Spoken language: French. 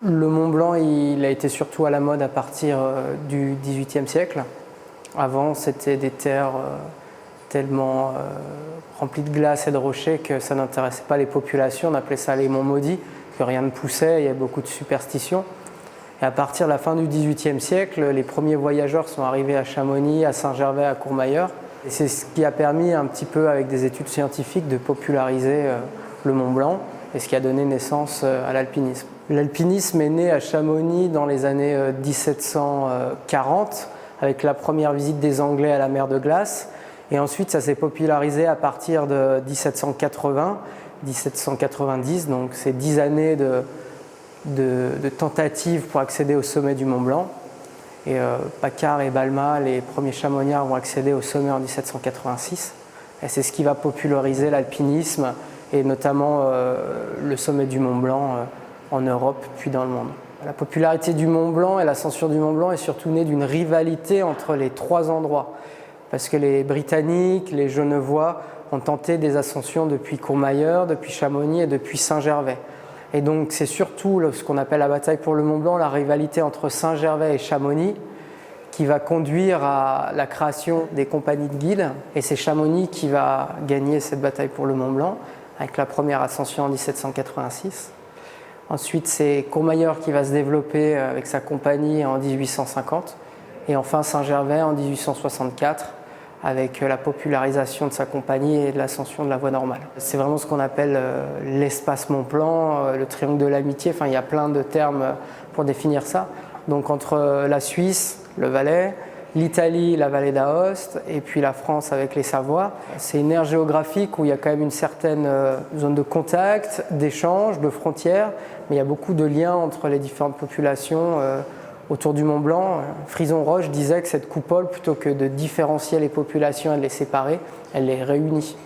Le Mont Blanc, il a été surtout à la mode à partir du XVIIIe siècle. Avant, c'était des terres tellement remplies de glace et de rochers que ça n'intéressait pas les populations. On appelait ça les monts maudits, que rien ne poussait, il y a beaucoup de superstitions. Et à partir de la fin du XVIIIe siècle, les premiers voyageurs sont arrivés à Chamonix, à Saint-Gervais, à Courmayeur. Et c'est ce qui a permis un petit peu, avec des études scientifiques, de populariser le Mont Blanc et ce qui a donné naissance à l'alpinisme. L'alpinisme est né à Chamonix dans les années 1740 avec la première visite des Anglais à la mer de glace, et ensuite ça s'est popularisé à partir de 1780-1790, donc c'est 10 années de tentatives pour accéder au sommet du Mont Blanc. Et Paccard et Balma, les premiers chamoniards, vont accéder au sommet en 1786. Et c'est ce qui va populariser l'alpinisme et notamment le sommet du Mont Blanc en Europe puis dans le monde. La popularité du Mont Blanc et l'ascension du Mont Blanc est surtout née d'une rivalité entre les trois endroits. Parce que les Britanniques, les Genevois ont tenté des ascensions depuis Courmayeur, depuis Chamonix et depuis Saint-Gervais. Et donc c'est surtout ce qu'on appelle la bataille pour le Mont Blanc, la rivalité entre Saint-Gervais et Chamonix, qui va conduire à la création des compagnies de guides. Et c'est Chamonix qui va gagner cette bataille pour le Mont Blanc, avec la première ascension en 1786. Ensuite, c'est Courmayeur qui va se développer avec sa compagnie en 1850. Et enfin Saint-Gervais en 1864, avec la popularisation de sa compagnie et de l'ascension de la voie normale. C'est vraiment ce qu'on appelle l'espace Mont-Blanc, le triangle de l'amitié, enfin il y a plein de termes pour définir ça. Donc entre la Suisse, le Valais, l'Italie, la vallée d'Aoste, et puis la France avec les Savoies. C'est une aire géographique où il y a quand même une certaine zone de contact, d'échange, de frontières, mais il y a beaucoup de liens entre les différentes populations autour du Mont Blanc. Frison-Roche disait que cette coupole, plutôt que de différencier les populations et de les séparer, elle les réunit.